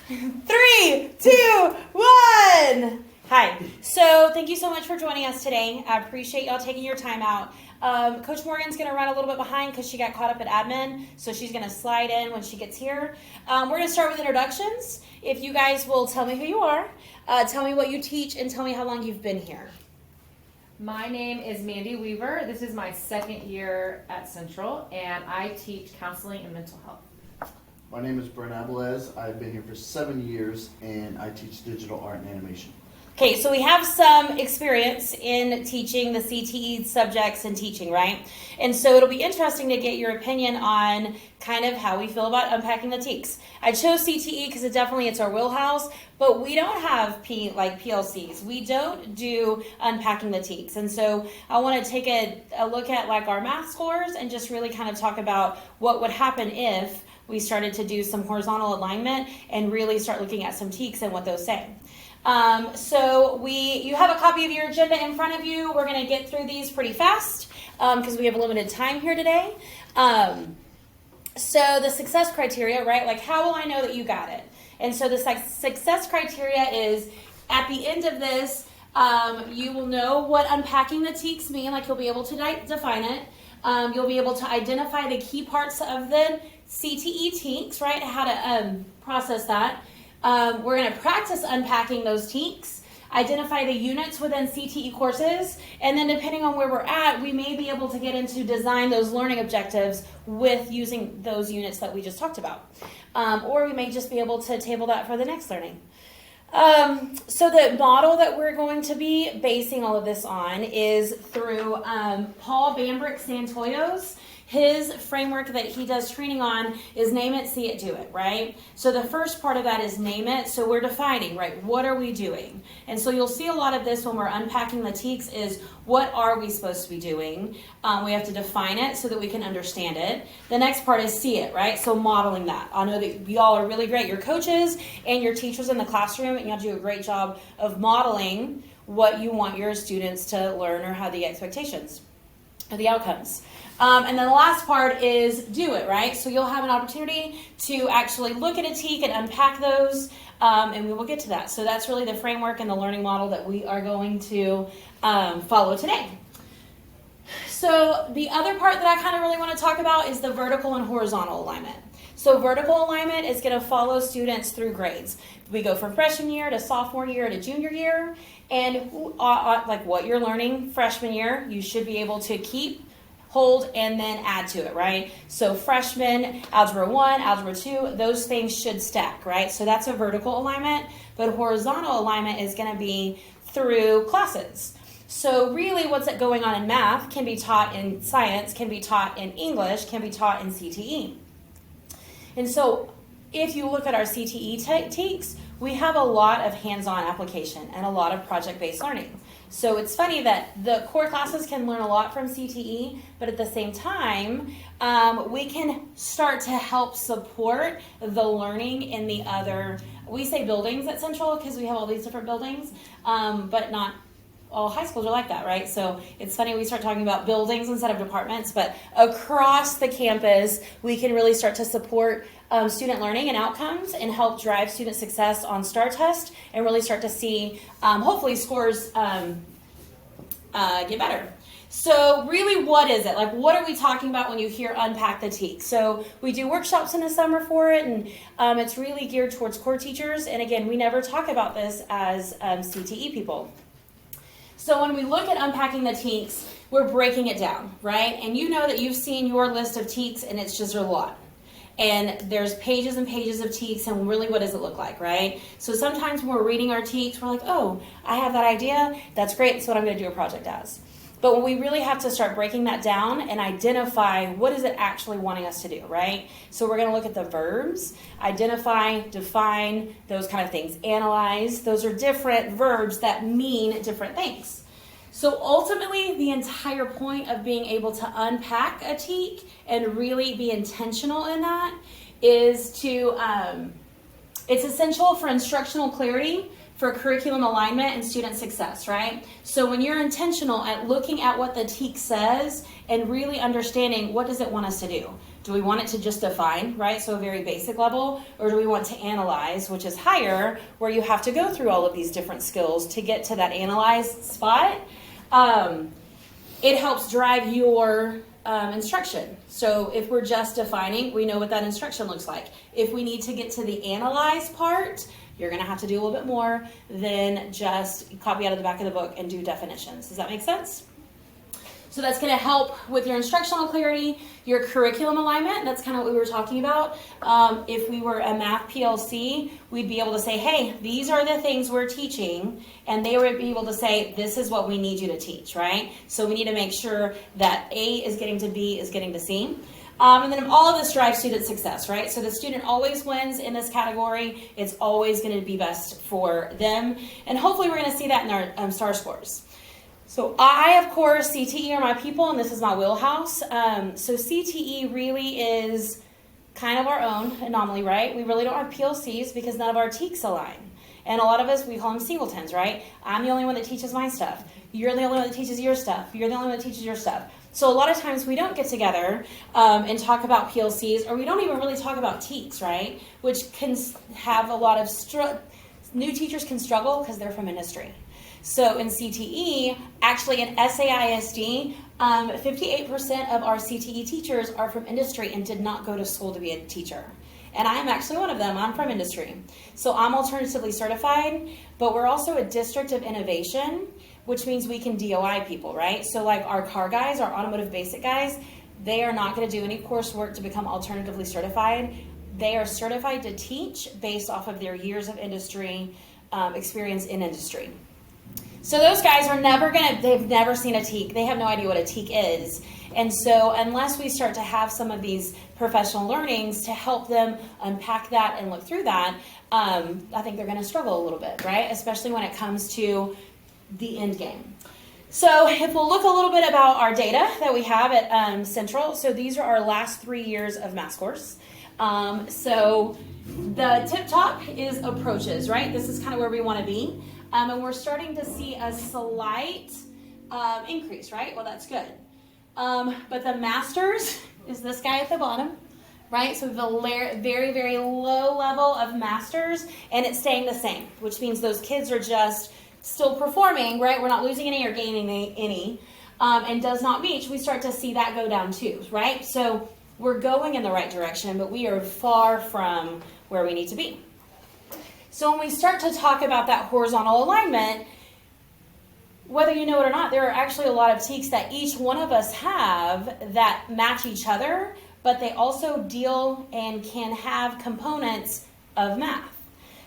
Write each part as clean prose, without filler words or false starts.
3, 2, 1. Hi. So thank you so much for joining us today. I appreciate y'all taking your time out. Coach Morgan's going to run a little bit behind because she got caught up at admin, so she's going to slide in when she gets here. We're going to start with introductions. If you guys will tell me who you are, tell me what you teach, and tell me how long you've been here. My name is Mandy Weaver. This is my second year at Central, and I teach counseling and mental health. My name is Brent Abalez. I've been here for 7 years, and I teach digital art and animation. Okay, so we have some experience in teaching the CTE subjects and teaching, right? And so it'll be interesting to get your opinion on kind of how we feel about unpacking the TEKS. I chose CTE because it's our wheelhouse, but we don't have PLCs. We don't do unpacking the TEKS. And so I want to take a look at like our math scores and just really kind of talk about what would happen if we started to do some horizontal alignment and really start looking at some TEKS and what those say. You have a copy of your agenda in front of you. We're going to get through these pretty fast because we have limited time here today. So the success criteria, right? Like, how will I know that you got it? And so the success criteria is at the end of this, you will know what unpacking the TEKS mean. Like, you'll be able to define it. You'll be able to identify the key parts of the CTE TEKS, right? How to process that. We're going to practice unpacking those TEKS, identify the units within CTE courses, and then depending on where we're at, we may be able to get into design those learning objectives with using those units that we just talked about. Or we may just be able to table that for the next learning. So the model that we're going to be basing all of this on is through Paul Bambrick Santoyo's. His framework that he does training on is name it, see it, do it, right? So the first part of that is name it. So we're defining, right? What are we doing? And so you'll see a lot of this when we're unpacking the TEKS is what are we supposed to be doing? We have to define it so that we can understand it. The next part is see it, right? So modeling that. I know that y'all are really great. Your coaches and your teachers in the classroom, and y'all do a great job of modeling what you want your students to learn or how the expectations or the outcomes. And then the last part is do it, right? So you'll have an opportunity to actually look at a TEK and unpack those, and we will get to that. So that's really the framework and the learning model that we are going to follow today. So the other part that I kind of really want to talk about is the vertical and horizontal alignment. So vertical alignment is going to follow students through grades. We go from freshman year to sophomore year to junior year, and like what you're learning freshman year, you should be able to keep, hold, and then add to it, right? So freshman, algebra 1, algebra 2, those things should stack, right? So that's a vertical alignment, but horizontal alignment is going to be through classes. So really what's going on in math can be taught in science, can be taught in English, can be taught in CTE. And so if you look at our CTE TEKS, we have a lot of hands-on application and a lot of project-based learning. So it's funny that the core classes can learn a lot from CTE, but at the same time, we can start to help support the learning in the other, we say buildings at Central because we have all these different buildings, but not all high schools are like that, right? So it's funny we start talking about buildings instead of departments, but across the campus, we can really start to support student learning and outcomes and help drive student success on STAR test and really start to see, hopefully, scores get better. So really, what is it? Like, what are we talking about when you hear unpack the TEKS? So we do workshops in the summer for it, and it's really geared towards core teachers. And again, we never talk about this as CTE people. So when we look at unpacking the TEKS, we're breaking it down, right? And you know that you've seen your list of TEKS, and it's just a lot. And there's pages and pages of TEKS, and really what does it look like, right? So sometimes when we're reading our TEKS, we're like, oh, I have that idea. That's great. That's what I'm going to do a project as. But when we really have to start breaking that down and identify what is it actually wanting us to do, right? So we're going to look at the verbs, identify, define, those kind of things. Analyze, those are different verbs that mean different things. So ultimately, the entire point of being able to unpack a TEK and really be intentional in that is to, it's essential for instructional clarity, for curriculum alignment and student success, right? So when you're intentional at looking at what the TEK says and really understanding what does it want us to do? Do we want it to just define, right? So a very basic level, or do we want to analyze, which is higher, where you have to go through all of these different skills to get to that analyze spot? It helps drive your instruction. So if we're just defining, we know what that instruction looks like. If we need to get to the analyze part, you're going to have to do a little bit more than just copy out of the back of the book and do definitions. Does that make sense? So that's going to help with your instructional clarity, your curriculum alignment. That's kind of what we were talking about. If we were a math PLC, we'd be able to say, hey, these are the things we're teaching. And they would be able to say, this is what we need you to teach, right? So we need to make sure that A is getting to B is getting to C. And then all of this drives student success, right? So the student always wins in this category. It's always going to be best for them. And hopefully we're going to see that in our STAR scores. So I, of course, CTE are my people, and this is my wheelhouse. So CTE really is kind of our own anomaly, right? We really don't have PLCs because none of our TEKS align. And a lot of us, we call them singletons, right? I'm the only one that teaches my stuff. You're the only one that teaches your stuff. You're the only one that teaches your stuff. So a lot of times we don't get together and talk about PLCs, or we don't even really talk about TEKS, right? Which can have a lot of new teachers can struggle because they're from industry. So in CTE, actually in SAISD, 58% of our CTE teachers are from industry and did not go to school to be a teacher. And I am actually one of them. I'm from industry. So I'm alternatively certified, but we're also a district of innovation, which means we can DOI people, right? So like our car guys, our automotive basic guys, they are not going to do any coursework to become alternatively certified. They are certified to teach based off of their years of industry experience in industry. So those guys are they've never seen a TEK. They have no idea what a TEK is. And so unless we start to have some of these professional learnings to help them unpack that and look through that, I think they're going to struggle a little bit, right? Especially when it comes to the end game. So if we'll look a little bit about our data that we have at Central. So these are our last 3 years of math scores. So the tip top is approaches, right? This is kind of where we want to be. And we're starting to see a slight increase, right? Well, that's good. But the masters is this guy at the bottom, right? So we have a very, very low level of masters, and it's staying the same, which means those kids are just still performing, right? We're not losing any or gaining any, and does not reach. We start to see that go down too, right? So we're going in the right direction, but we are far from where we need to be. So when we start to talk about that horizontal alignment, whether you know it or not, there are actually a lot of TEKS that each one of us have that match each other, but they also deal and can have components of math.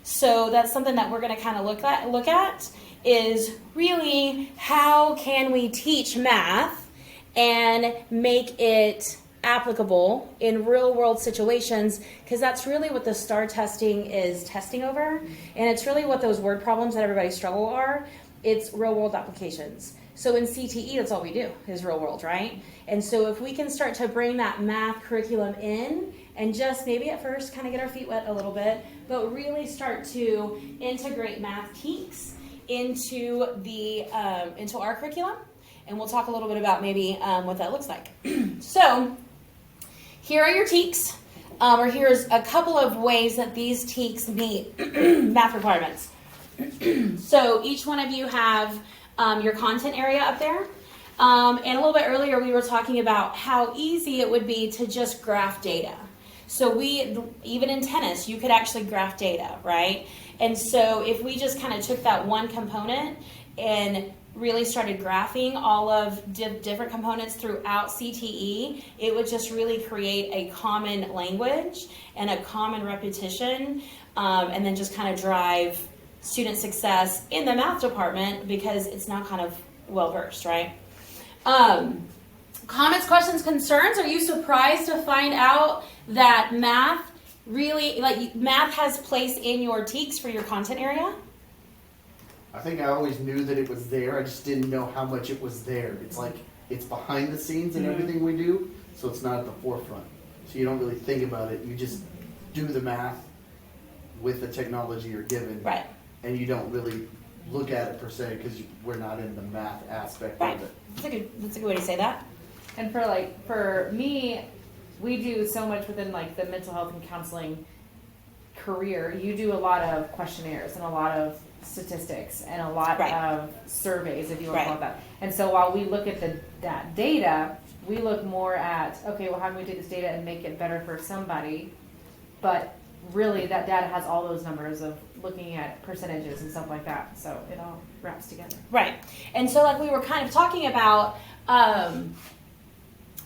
So that's something that we're going to kind of look at is really how can we teach math and make it applicable in real world situations, because that's really what the STAR testing is testing over, and it's really what those word problems that everybody struggle are. It's real world applications. So in CTE, that's all we do is real world, right? And so if we can start to bring that math curriculum in and just maybe at first kind of get our feet wet a little bit, but really start to integrate math TEKS into our curriculum, and we'll talk a little bit about maybe what that looks like. So here are your TEKS, or here's a couple of ways that these TEKS meet math requirements. So each one of you have your content area up there. And a little bit earlier we were talking about how easy it would be to just graph data. So even in tennis, you could actually graph data, right? And so if we just kind of took that one component and really started graphing all of different components throughout CTE, it would just really create a common language and a common repetition, and then just kind of drive student success in the math department because it's now kind of well-versed, right? Comments, questions, concerns? Are you surprised to find out that math has place in your TEKS for your content area? I think I always knew that it was there. I just didn't know how much it was there. It's like it's behind the scenes in everything we do, so it's not at the forefront. So you don't really think about it. You just do the math with the technology you're given. Right. And you don't really look at it per se because we're not in the math aspect Right. of it. That's a good way to say that. And for me, we do so much within like the mental health and counseling career. You do a lot of questionnaires and a lot of statistics and a lot of surveys, if you want to call it that. And so while we look at that data, we look more at, okay, well, how can we take this data and make it better for somebody? But really, that data has all those numbers of looking at percentages and stuff like that. So it all wraps together. Right. And so like we were kind of talking about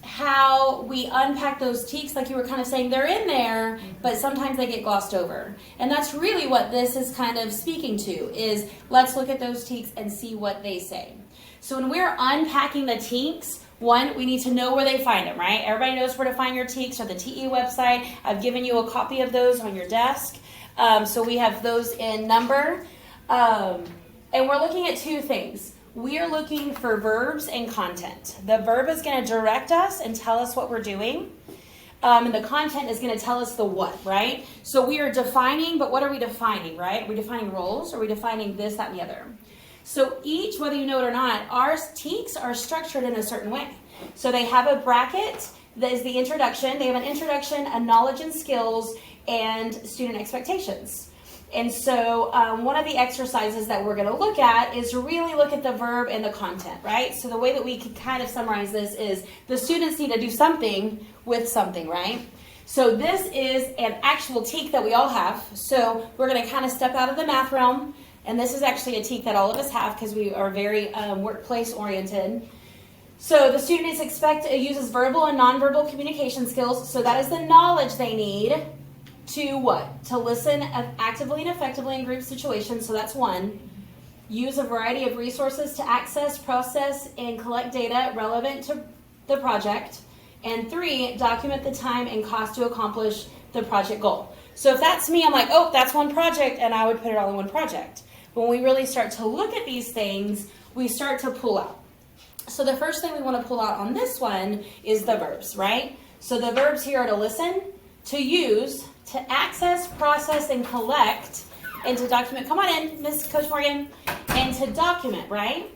how we unpack those TEKS, like you were kind of saying, they're in there, but sometimes they get glossed over. And that's really what this is kind of speaking to, is let's look at those TEKS and see what they say. So when we're unpacking the TEKS, one, we need to know where they find them, right? Everybody knows where to find your TEKS or the TE website. I've given you a copy of those on your desk. So we have those in number. And we're looking at two things. We are looking for verbs and content. The verb is going to direct us and tell us what we're doing. And the content is going to tell us the what, right? So we are defining, but what are we defining, right? Are we defining roles? Are we defining this, that, and the other? So each, whether you know it or not, our TEKS are structured in a certain way. So they have a bracket that is the introduction. They have an introduction, a knowledge and skills, and student expectations. And so one of the exercises that we're going to look at is really look at the verb and the content, right? So the way that we can kind of summarize this is the students need to do something with something, right? So this is an actual TEK that we all have. So we're going to kind of step out of the math realm. And this is actually a TEK that all of us have because we are very workplace oriented. So the student uses verbal and nonverbal communication skills. So that is the knowledge they need to what? To listen actively and effectively in group situations. So that's one. Use a variety of resources to access, process, and collect data relevant to the project. And three, document the time and cost to accomplish the project goal. So if that's me, I'm like, oh, that's one project, and I would put it all in one project. When we really start to look at these things, we start to pull out. So the first thing we want to pull out on this one is the verbs, right? So the verbs here are to listen, to use, to access, process, and collect, and to document. Come on in, Miss Coach Morgan. And to document, right?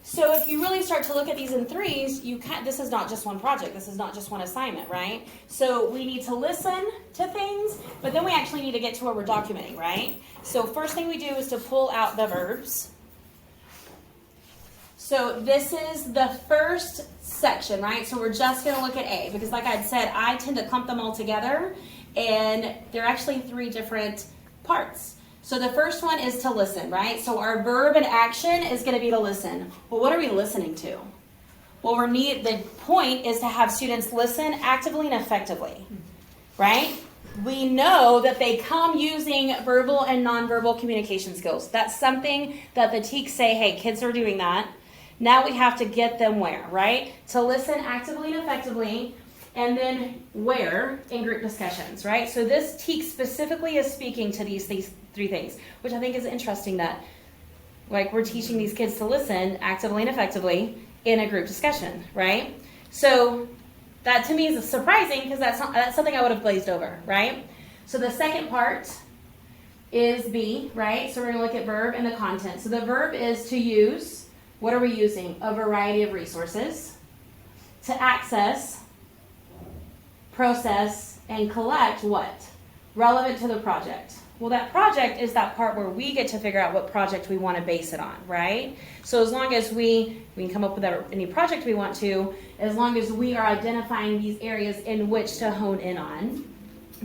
So if you really start to look at these in threes, this is not just one project. This is not just one assignment, right? So we need to listen to things, but then we actually need to get to where we're documenting, right? So first thing we do is to pull out the verbs. So this is the first section, right? So we're just going to look at A, because like I said, I tend to clump them all together, and they're actually three different parts. So the first one is to listen, right? So our verb and action is going to be to listen. Well, what are we listening to? Well, the point is to have students listen actively and effectively, right? We know that they come using verbal and nonverbal communication skills. That's something that the TEKS say, hey, kids are doing that. Now we have to get them where, right? To listen actively and effectively, and then where? In group discussions, right? So this TEKS specifically is speaking to these three things, which I think is interesting that like we're teaching these kids to listen actively and effectively in a group discussion, right? So that to me is surprising because that's something I would have glazed over, right? So the second part is B, right? So we're going to look at verb and the content. So the verb is to use. What are we using? A variety of resources to access, process, and collect what? Relevant to the project. Well, that project is that part where we get to figure out what project we want to base it on, right? So as long as we can come up with any project we want to, as long as we are identifying these areas in which to hone in on,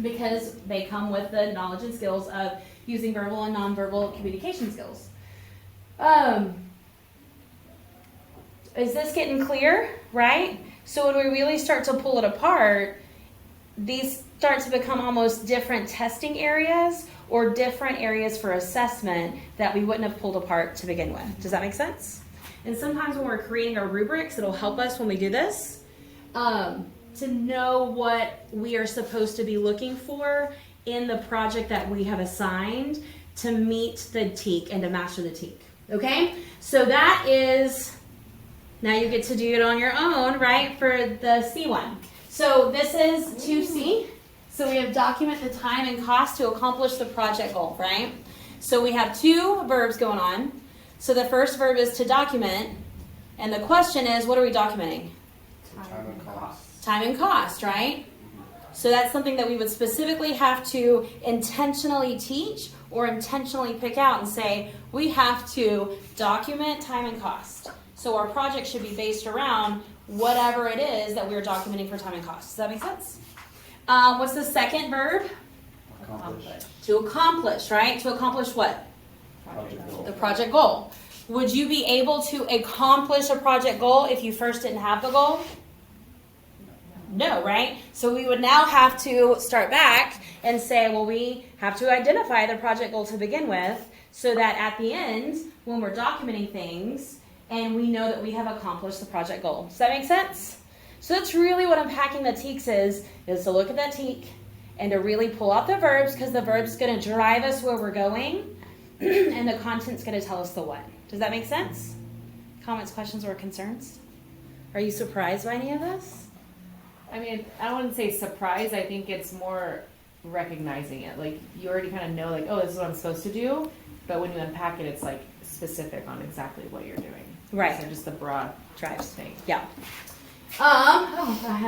because they come with the knowledge and skills of using verbal and nonverbal communication skills. Is this getting clear, right? So when we really start to pull it apart, these start to become almost different testing areas or different areas for assessment that we wouldn't have pulled apart to begin with. Does that make sense? And sometimes when we're creating our rubrics, it'll help us when we do this to know what we are supposed to be looking for in the project that we have assigned to meet the TEK and to master the TEK. Okay? So that is, now you get to do it on your own, right, for the C one. So this is 2C. So we have document the time and cost to accomplish the project goal, right? So we have two verbs going on. So the first verb is to document. And the question is, what are we documenting? Time and cost. Time and cost, right? So that's something that we would specifically have to intentionally teach or intentionally pick out and say, we have to document time and cost. So our project should be based around whatever it is that we're documenting for time and cost. Does that make sense? What's the second verb? Accomplish. To accomplish, right? To accomplish what? Project goal. The project goal. Would you be able to accomplish a project goal if you first didn't have the goal? No, right? So we would now have to start back and say, well, we have to identify the project goal to begin with so that at the end, when we're documenting things, and we know that we have accomplished the project goal. Does that make sense? So that's really what unpacking the TEKS is to look at that TEK and to really pull out the verbs, because the verb's going to drive us where we're going, and the content's going to tell us the what. Does that make sense? Comments, questions, or concerns? Are you surprised by any of this? I mean, I wouldn't say surprise. I think it's more recognizing it. Like, you already kind of know, like, oh, this is what I'm supposed to do. But when you unpack it, it's like specific on exactly what you're doing. Right. So just the broad Drives. thing. Yeah. I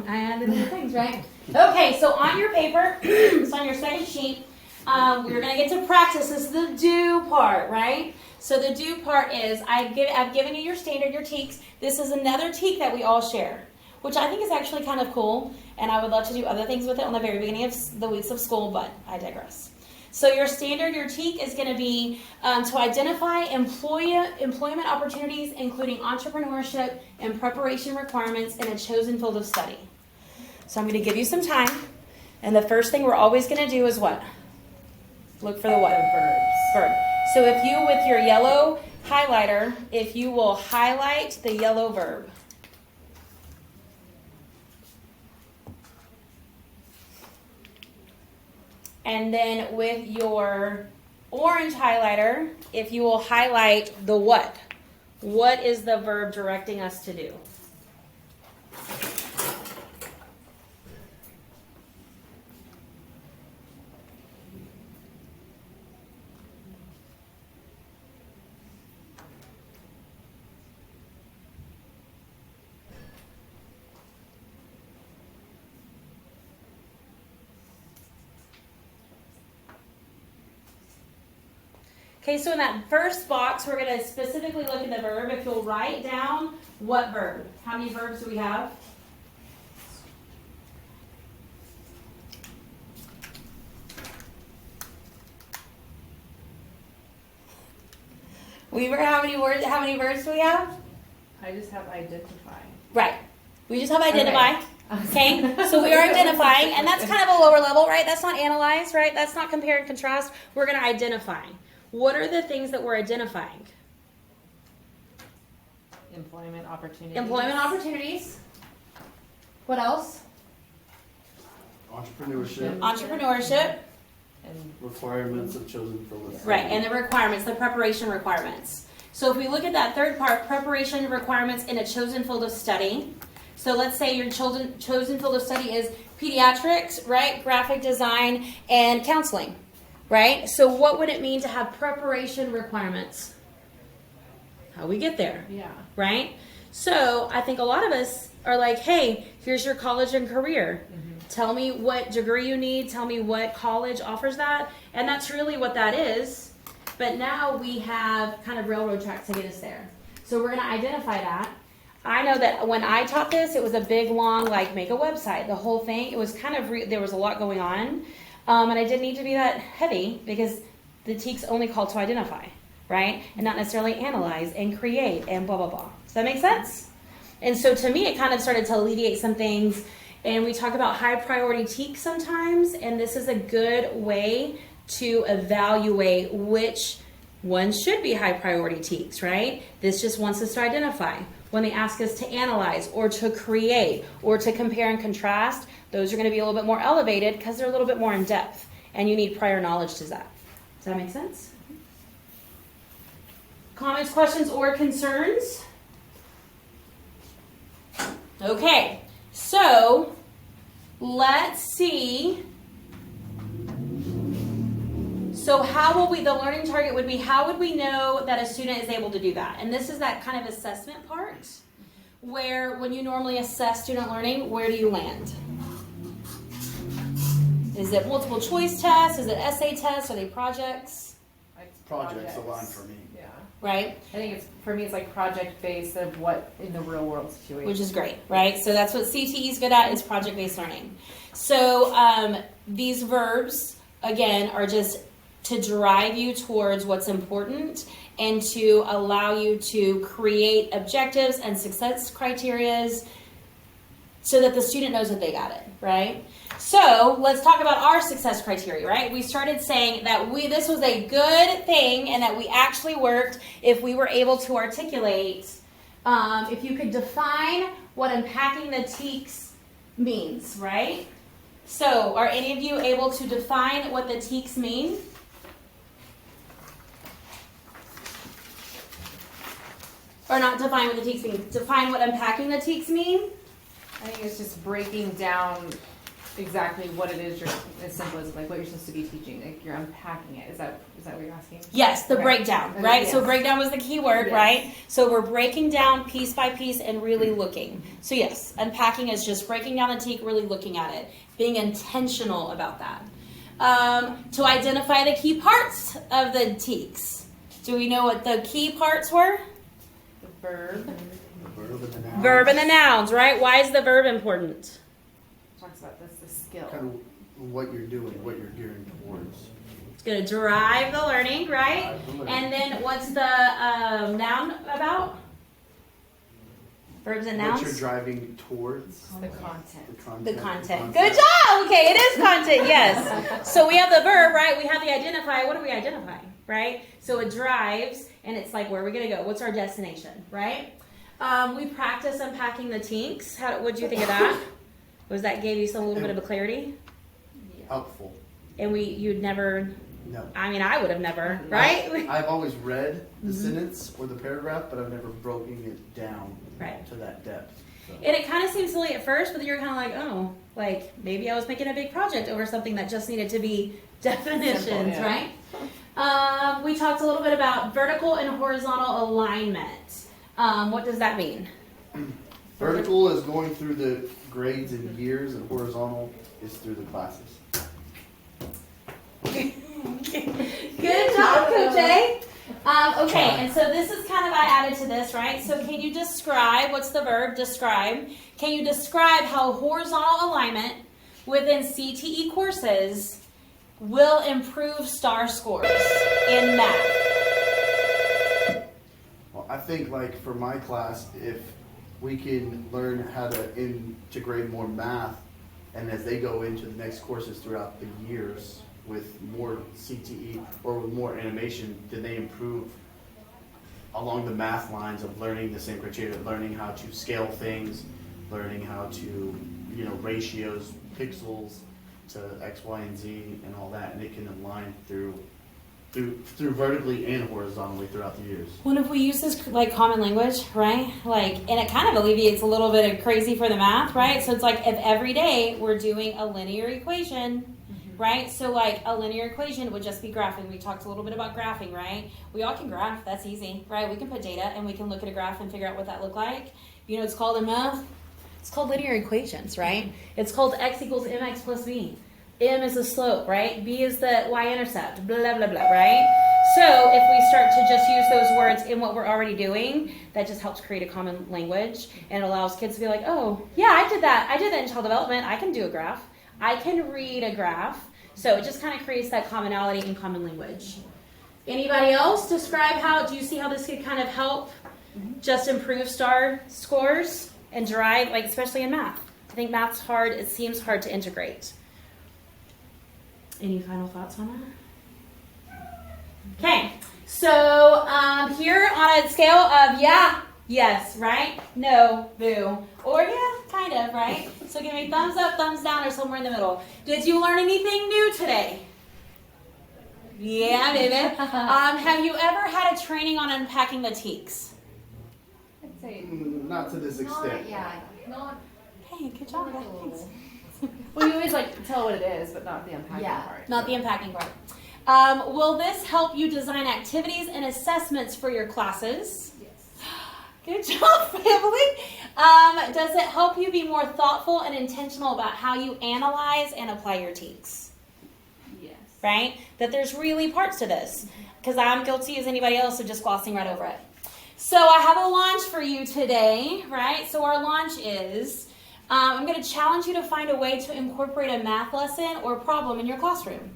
had the little things, right? Okay, so on your paper, it's on your second sheet, we're going to get to practice. This is the do part, right? So the do part is, I've given you your standard, your TEKS. This is another TEK that we all share, which I think is actually kind of cool, and I would love to do other things with it on the very beginning of the weeks of school, but I digress. So your standard, your TEK, is going to be to identify employment opportunities, including entrepreneurship and preparation requirements in a chosen field of study. So I'm going to give you some time, and the first thing we're always going to do is what? Look for the what? Verb. So if you, with your yellow highlighter, if you will highlight the yellow verb. And then with your orange highlighter, if you will highlight the what. What is the verb directing us to do? Okay, so in that first box, we're going to specifically look at the verb. If you'll write down what verb. How many verbs do we have? Weaver, how many verbs do we have? I just have identify. Right. We just have identify. Okay, so we are identifying, and that's kind of a lower level, right? That's not analyze, right? That's not compare and contrast. We're going to identify. What are the things that we're identifying? Employment opportunities. Employment opportunities. What else? Entrepreneurship. Entrepreneurship. And Requirements of chosen field of study. Right, and the requirements, the preparation requirements. So if we look at that third part, preparation requirements in a chosen field of study. So let's say your chosen field of study is pediatrics, right? Graphic design and counseling, right? So what would it mean to have preparation requirements? How we get there, yeah. right? So I think a lot of us are like, hey, here's your college and career. Tell me what degree you need. Tell me what college offers that. And that's really what that is. But now we have kind of railroad tracks to get us there. So we're going to identify that. I know that when I taught this, it was a big, long, like, make a website. The whole thing, it was kind of, there was a lot going on. And I didn't need to be that heavy because the TEKS only called to identify, right? And not necessarily analyze and create and blah, blah, blah. Does that make sense? And so to me, it kind of started to alleviate some things. And we talk about high priority TEKS sometimes, and this is a good way to evaluate which ones should be high priority TEKS, right? This just wants us to identify. When they ask us to analyze or to create or to compare and contrast, those are going to be a little bit more elevated because they're a little bit more in depth, and you need prior knowledge to that. Does that make sense? Comments, questions, or concerns? Okay. So, let's see. So how will the learning target would be, how would we know that a student is able to do that? And this is that kind of assessment part where when you normally assess student learning, where do you land? Is it multiple choice tests? Is it essay tests? Are they projects? Projects align for me. Yeah. Right? I think for me it's like project based of what in the real world situation. Which is great, right? So that's what CTE is good at, is project-based learning. So these verbs, again, are just to drive you towards what's important and to allow you to create objectives and success criterias so that the student knows that they got it, right? So let's talk about our success criteria, right? We started saying that this was a good thing and that we actually worked if we were able to articulate, if you could define what unpacking the TEKS means, right? So are any of you able to define what the TEKS mean? Or not define what the TEKS mean, define what unpacking the TEKS mean? I think it's just breaking down exactly what it is as simple as like what you're supposed to be teaching. Like you're unpacking it. Is that what you're asking? Yes, the breakdown, right? Yes. So breakdown was the key word, Yes. right? So we're breaking down piece by piece and really looking. So yes, unpacking is just breaking down the TEK, really looking at it, being intentional about that. To identify the key parts of the TEKS. Do we know what the key parts were? The verb. The verb and the noun. Verb and the nouns, right? Why is the verb important? Talks about this the skill. Kind of what you're doing, what you're gearing towards. It's going to drive the learning, right? Drive the learning. And then what's the noun about? Verbs and nouns? What you're driving towards. The content. The content. Good job. Okay, it is content. Yes. So we have the verb, right? We have the identify. What are we identifying, right? So it drives, and it's like, where are we going to go? What's our destination, right? We practice unpacking the TEKS. What did you think of that? Was that gave you some little bit of a clarity? Helpful. And you'd never. No. I mean, I would have never, right? I've always read the sentence or the paragraph, but I've never broken it down Right. to that depth. So. And it kind of seems silly at first, but you're kind of like, oh, like maybe I was making a big project over something that just needed to be definitions, Simple, yeah. right? We talked a little bit about vertical and horizontal alignment. What does that mean? Vertical is going through the grades and years, and horizontal is through the classes. Good job, Coach A. Okay, and so this is kind of, I added to this, right? So can you describe, what's the verb, describe? Can you describe how horizontal alignment within CTE courses will improve STAR scores in math? Well, I think like for my class, if we can learn how to integrate more math, and as they go into the next courses throughout the years with more CTE or with more animation, then they improve along the math lines of learning the same criteria, learning how to scale things, learning how to, ratios, pixels to X, Y, and Z and all that, and it can align through vertically and horizontally throughout the years. Well, if we use this like common language, right? And it kind of alleviates a little bit of crazy for the math, right? So it's like if every day we're doing a linear equation, right? So like a linear equation would just be graphing. We talked a little bit about graphing, right? We all can graph. That's easy, right? We can put data and we can look at a graph and figure out what that looked like. You know what it's called in math? It's called linear equations, right? It's called x equals mx plus b. M is the slope, right? B is the y-intercept, blah, blah, blah, right? So if we start to just use those words in what we're already doing, that just helps create a common language and allows kids to be like, oh, yeah, I did that. I did that in child development. I can do a graph. I can read a graph. So it just kind of creates that commonality in common language. Anybody else describe do you see how this could kind of help just improve STAR scores and drive, especially in math? I think math's hard. It seems hard to integrate. Any final thoughts on that? Okay, so here on a scale of yeah, yes, right, no, boo, or yeah, kind of, right? So give me thumbs up, thumbs down, or somewhere in the middle. Did you learn anything new today? Yeah, baby. Have you ever had a training on unpacking the TEKS? I'd say Not to this extent. Not Hey, good job. Thanks. well, you always tell what it is, but not the unpacking part. Not the unpacking part. Will this help you design activities and assessments for your classes? yes. Good job, family. Does it help you be more thoughtful and intentional about how you analyze and apply your TEKS? right? That there's really parts to this, because I'm guilty as anybody else of just glossing right over it. So I have a launch for you today, right? So our launch is, I'm going to challenge you to find a way to incorporate a math lesson or problem in your classroom.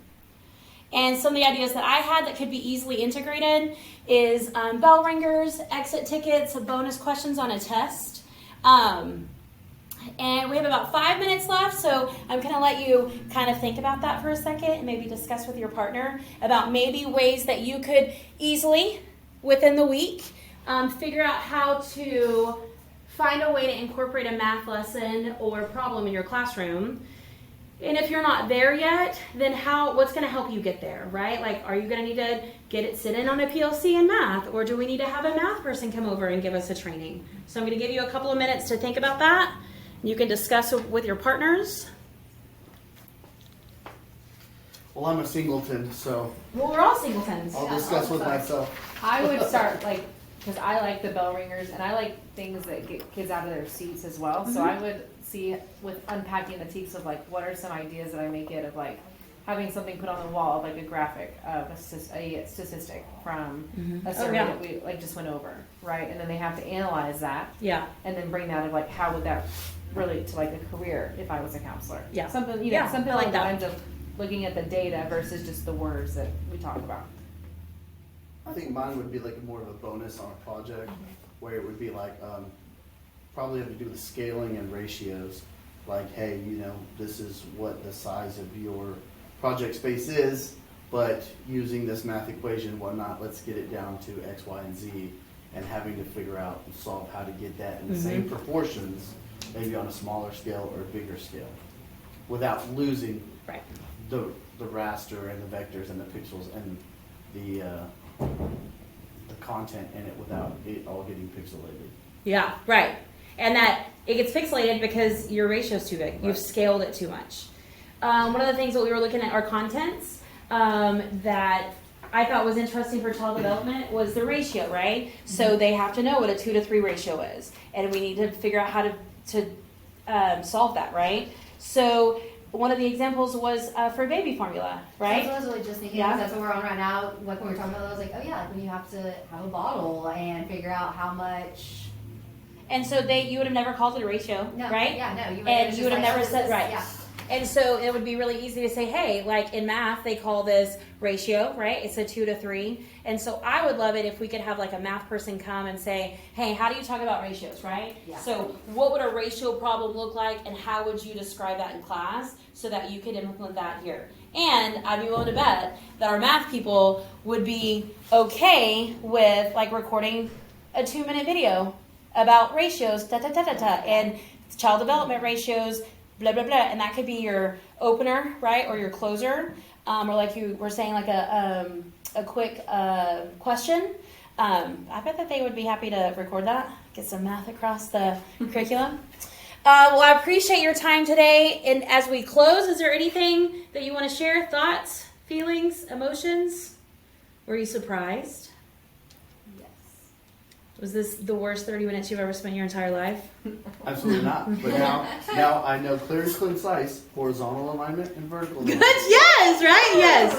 And some of the ideas that I had that could be easily integrated is bell ringers, exit tickets, bonus questions on a test. And we have about 5 minutes left, so I'm going to let you kind of think about that for a second and maybe discuss with your partner about maybe ways that you could easily, within the week, figure out how to find a way to incorporate a math lesson or problem in your classroom. And if you're not there yet, then what's going to help you get there, right? Like, are you going to need to get it sit in on a PLC in math, or do we need to have a math person come over and give us a training? So I'm going to give you a couple of minutes to think about that. You can discuss with your partners. Well, I'm a singleton, so Well, we're all singletons. I'll discuss with myself. I would start because I like the bell ringers and I like things that get kids out of their seats as well. So I would see with unpacking the TEKS of what are some ideas that I may get of having something put on the wall, like a graphic of a statistic from a survey that we just went over, right? And then they have to analyze that, and then bring that of how would that relate to a career if I was a counselor, something something like that. Lines of looking at the data versus just the words that we talk about. I think mine would be more of a bonus on a project, where it would be probably have to do with scaling and ratios. Hey, this is what the size of your project space is, but using this math equation and whatnot, let's get it down to X, Y, and Z, and having to figure out and solve how to get that in the same proportions, maybe on a smaller scale or a bigger scale, without losing the raster and the vectors and the pixels and the content in it without it all getting pixelated. Yeah, right. And that it gets pixelated because your ratio is too big. You've scaled it too much. One of the things that we were looking at our contents that I thought was interesting for child development was the ratio, right? So they have to know what a 2 to 3 ratio is, and we need to figure out how to solve that, right? So one of the examples was for baby formula, right? That's what I was really just thinking. Yeah. That's what we're on right now. When we were talking about that, I was like, oh yeah, when you have to have a bottle and figure out how much. And so you would have never called it a ratio, right? Yeah, no. You would have never said, right. Yeah. And so it would be really easy to say, hey, in math, they call this ratio, right? It's a 2 to 3. And so I would love it if we could have a math person come and say, hey, how do you talk about ratios, right? Yeah. So what would a ratio problem look like, and how would you describe that in class so that you could implement that here? And I'd be willing to bet that our math people would be okay with recording a 2-minute video about ratios, and child development ratios, blah, blah, blah. And that could be your opener, right? Or your closer. Or like you were saying, a quick question. I bet that they would be happy to record that, get some math across the curriculum. Well, I appreciate your time today. And as we close, is there anything that you want to share? Thoughts, feelings, emotions? Were you surprised? Was this the worst 30 minutes you've ever spent in your entire life? Absolutely not. But now I know clear and concise horizontal alignment and vertical alignment. Good, yes, right, yes.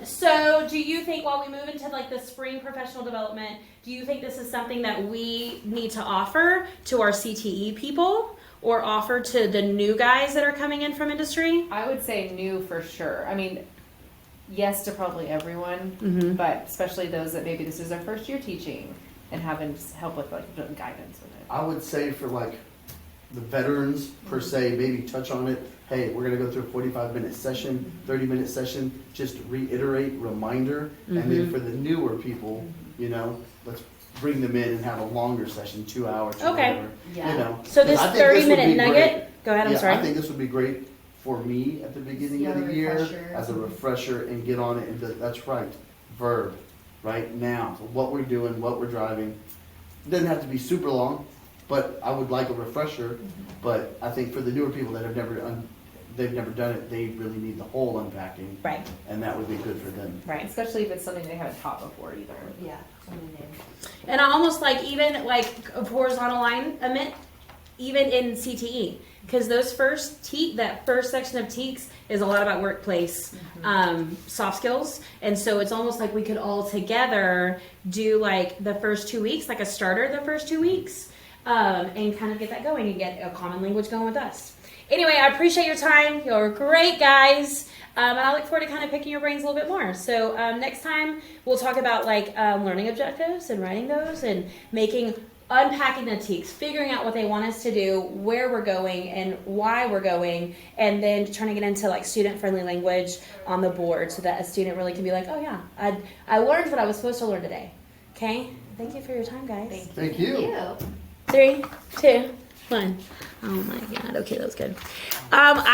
So do you think while we move into the spring professional development, do you think this is something that we need to offer to our CTE people or offer to the new guys that are coming in from industry? I would say new for sure. I mean, yes to probably everyone, but especially those that maybe this is their first year teaching and having help with guidance with it. I would say for the veterans per se, maybe touch on it. Hey, we're gonna go through a 45-minute session, 30-minute session, just reiterate, reminder, and then for the newer people, let's bring them in and have a longer session, 2 hours or whatever. Yeah. So this 30-minute nugget, go ahead, I'm sorry. I think this would be great for me at the beginning of the year as a refresher and get on it and that's right, verb. Right now, so what we're doing, what we're driving. It doesn't have to be super long, but I would like a refresher. But I think for the newer people that have never done it, they really need the whole unpacking. Right. And that would be good for them. Right. Especially if it's something they haven't taught before either. Yeah. And I almost even a horizontal alignment even in CTE, because that first section of TEKS is a lot about workplace soft skills, and so it's almost like we could all together do like the first 2 weeks, like a starter the first 2 weeks, and kind of get that going and get a common language going with us. Anyway, I appreciate your time. You're great guys. And I look forward to kind of picking your brains a little bit more. So next time we'll talk about like learning objectives and writing those and unpacking the TEKS, figuring out what they want us to do, where we're going and why we're going, and then turning it into like student-friendly language on the board so that a student really can be like, oh yeah, I learned what I was supposed to learn today. Okay? Thank you for your time, guys. Thank you. 3, 2, 1. Oh my God. Okay, that was good.